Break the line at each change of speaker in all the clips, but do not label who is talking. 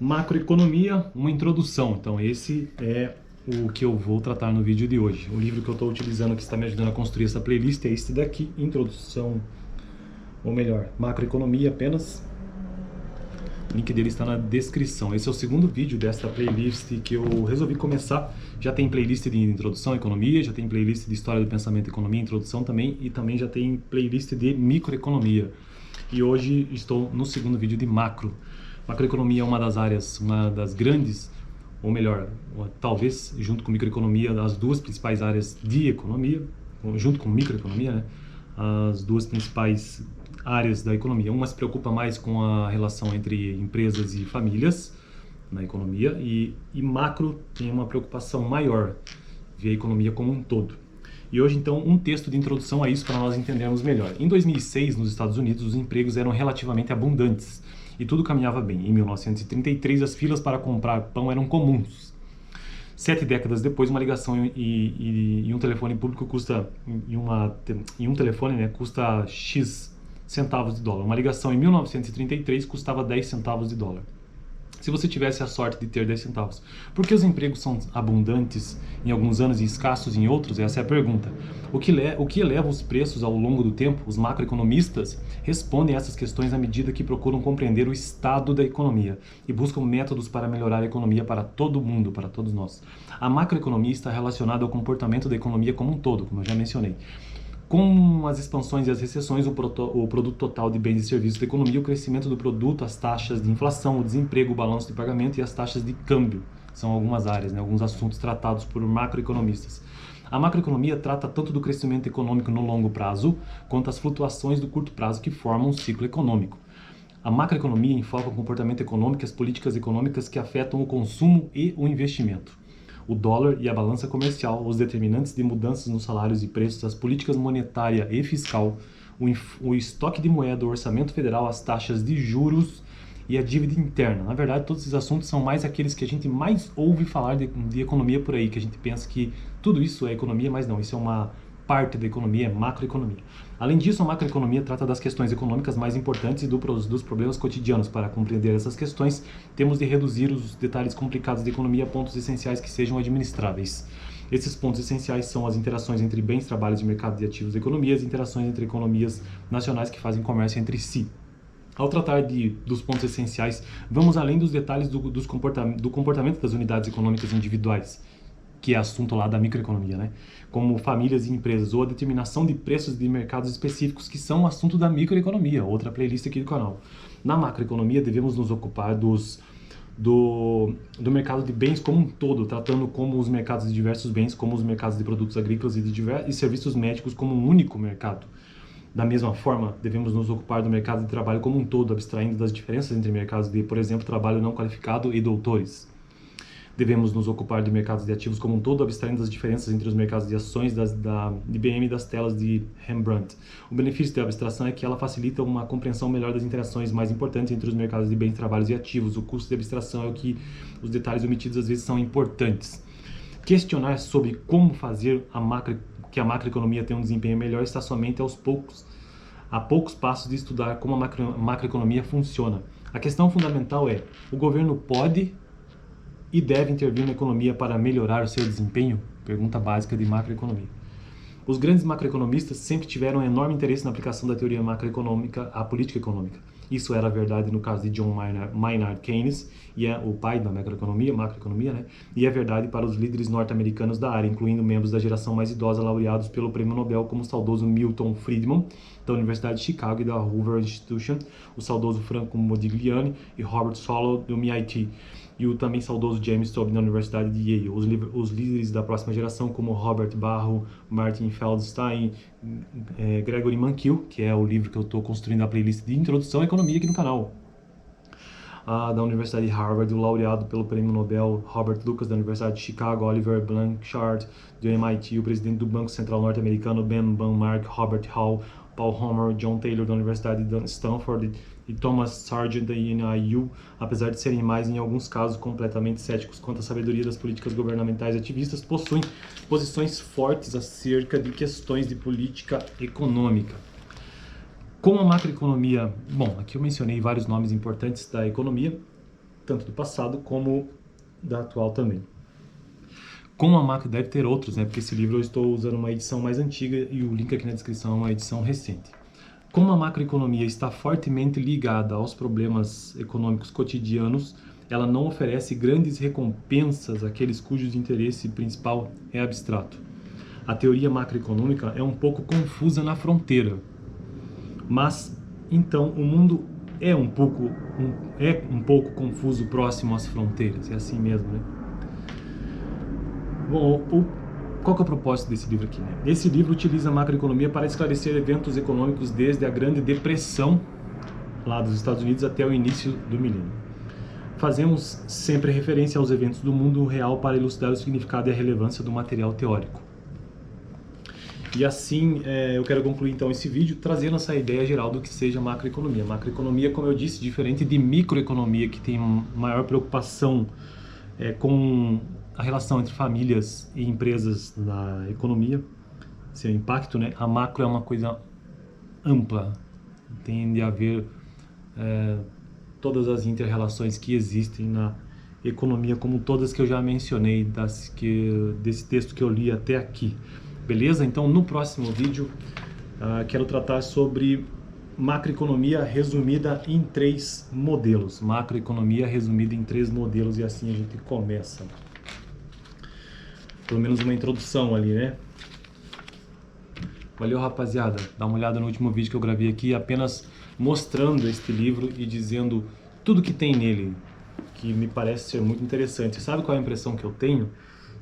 Macroeconomia, uma introdução. Então esse é o que eu vou tratar no vídeo de hoje. O livro que eu estou utilizando, que está me ajudando a construir essa playlist, é este daqui, Introdução, ou melhor, Macroeconomia apenas. O link dele está na descrição. Esse é o segundo vídeo dessa playlist que eu resolvi começar. Já tem playlist de Introdução à Economia, já tem playlist de História do Pensamento e Economia, Introdução também, e também já tem playlist de Microeconomia. E hoje estou no segundo vídeo de Macro. Macroeconomia é uma das áreas, uma das grandes, ou melhor, talvez junto com microeconomia, as duas principais áreas de economia, junto com microeconomia, né? As duas principais áreas da economia. Uma se preocupa mais com a relação entre empresas e famílias na economia e macro tem uma preocupação maior, ver a economia como um todo. E hoje, então, um texto de introdução a isso para nós entendermos melhor. Em 2006, nos Estados Unidos, os empregos eram relativamente abundantes e tudo caminhava bem. Em 1933, as filas para comprar pão eram comuns. 7 décadas depois, uma ligação e um telefone público custa um telefone, né, custa X centavos de dólar. Uma ligação em 1933 custava 10 centavos de dólar. Se você tivesse a sorte de ter 10 centavos. Por que os empregos são abundantes em alguns anos e escassos em outros? Essa é a pergunta. O que eleva os preços ao longo do tempo? Os macroeconomistas respondem a essas questões à medida que procuram compreender o estado da economia e buscam métodos para melhorar a economia para todo mundo, para todos nós. A macroeconomia está relacionada ao comportamento da economia como um todo, como eu já mencionei. Com as expansões e as recessões, o produto total de bens e serviços da economia, o crescimento do produto, as taxas de inflação, o desemprego, o balanço de pagamento e as taxas de câmbio. São algumas áreas, né, alguns assuntos tratados por macroeconomistas. A macroeconomia trata tanto do crescimento econômico no longo prazo, quanto as flutuações do curto prazo que formam um ciclo econômico. A macroeconomia enfoca o comportamento econômico e as políticas econômicas que afetam o consumo e o investimento. O dólar e a balança comercial, os determinantes de mudanças nos salários e preços, as políticas monetária e fiscal, o estoque de moeda, o orçamento federal, as taxas de juros e a dívida interna. Na verdade, todos esses assuntos são mais aqueles que a gente mais ouve falar de economia por aí, que a gente pensa que tudo isso é economia, mas não, isso é uma parte da economia, é macroeconomia. Além disso, a macroeconomia trata das questões econômicas mais importantes e dos problemas cotidianos. Para compreender essas questões, temos de reduzir os detalhes complicados da economia a pontos essenciais que sejam administráveis. Esses pontos essenciais são as interações entre bens, trabalhos e mercado de ativos da economia, as interações entre economias nacionais que fazem comércio entre si. Ao tratar dos pontos essenciais, vamos além dos detalhes do comportamento das unidades econômicas individuais, que é assunto lá da microeconomia, né? Como famílias e empresas, ou a determinação de preços de mercados específicos, que são assunto da microeconomia, outra playlist aqui do canal. Na macroeconomia, devemos nos ocupar do mercado de bens como um todo, tratando como os mercados de diversos bens, como os mercados de produtos agrícolas e serviços médicos como um único mercado. Da mesma forma, devemos nos ocupar do mercado de trabalho como um todo, abstraindo das diferenças entre mercados de, por exemplo, trabalho não qualificado e doutores. Devemos nos ocupar de mercados de ativos como um todo, abstraindo das diferenças entre os mercados de ações da IBM e das telas de Rembrandt. O benefício da abstração é que ela facilita uma compreensão melhor das interações mais importantes entre os mercados de bens, trabalhos e ativos. O custo de abstração é o que os detalhes omitidos às vezes são importantes. Questionar sobre como fazer que a macroeconomia tenha um desempenho melhor está somente a poucos passos de estudar como a macroeconomia funciona. A questão fundamental é: o governo pode e deve intervir na economia para melhorar o seu desempenho? Pergunta básica de macroeconomia. Os grandes macroeconomistas sempre tiveram um enorme interesse na aplicação da teoria macroeconômica à política econômica. Isso era verdade no caso de John Maynard Keynes, e é o pai da macroeconomia, né? E é verdade para os líderes norte-americanos da área, incluindo membros da geração mais idosa laureados pelo Prêmio Nobel, como o saudoso Milton Friedman, da Universidade de Chicago e da Hoover Institution, o saudoso Franco Modigliani e Robert Solow, do MIT, e o também saudoso James Tobin, da Universidade de Yale. Os líderes da próxima geração, como Robert Barro, Martin Feldstein, Gregory Mankiw, que é o livro que eu estou construindo a playlist de Introdução à Economia aqui no canal. Da Universidade de Harvard, o laureado pelo Prêmio Nobel Robert Lucas, da Universidade de Chicago, Oliver Blanchard, do MIT, o presidente do Banco Central norte-americano, Ben Bernanke, Robert Hall, Paul Homer, John Taylor, da Universidade de Stanford, e Thomas Sargent, da NIU, apesar de serem mais, em alguns casos, completamente céticos quanto à sabedoria das políticas governamentais ativistas, possuem posições fortes acerca de questões de política econômica. Como a macroeconomia... Bom, aqui eu mencionei vários nomes importantes da economia, tanto do passado como da atual também. Como a macro deve ter outros, né? Porque esse livro eu estou usando uma edição mais antiga e o link aqui na descrição é uma edição recente. Como a macroeconomia está fortemente ligada aos problemas econômicos cotidianos, ela não oferece grandes recompensas àqueles cujos interesse principal é abstrato. A teoria macroeconômica é um pouco confusa na fronteira, mas então o mundo é um pouco confuso próximo às fronteiras, é assim mesmo, né? Bom, qual que é o propósito desse livro aqui, né? Esse livro utiliza a macroeconomia para esclarecer eventos econômicos desde a Grande Depressão, lá dos Estados Unidos, até o início do milênio. Fazemos sempre referência aos eventos do mundo real para elucidar o significado e a relevância do material teórico. E assim, eu quero concluir então esse vídeo trazendo essa ideia geral do que seja macroeconomia. Macroeconomia, como eu disse, diferente de microeconomia, que tem maior preocupação com a relação entre famílias e empresas na economia, seu impacto, né? A macro é uma coisa ampla, tende a haver todas as inter-relações que existem na economia, como todas que eu já mencionei desse texto que eu li até aqui. Beleza? Então, no próximo vídeo, quero tratar sobre macroeconomia resumida em 3 modelos. Macroeconomia resumida em 3 modelos, e assim a gente começa. Pelo menos uma introdução ali, né? Valeu, rapaziada. Dá uma olhada no último vídeo que eu gravei aqui, apenas mostrando este livro e dizendo tudo que tem nele, que me parece ser muito interessante. Sabe qual é a impressão que eu tenho?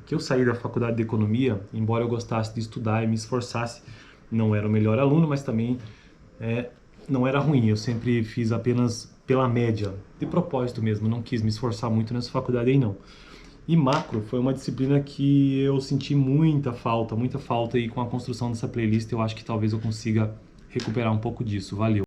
Que eu saí da faculdade de economia, embora eu gostasse de estudar e me esforçasse, não era o melhor aluno, mas também não era ruim. Eu sempre fiz apenas pela média, de propósito mesmo, não quis me esforçar muito nessa faculdade aí não. E macro foi uma disciplina que eu senti muita falta, e com a construção dessa playlist eu acho que talvez eu consiga recuperar um pouco disso. Valeu!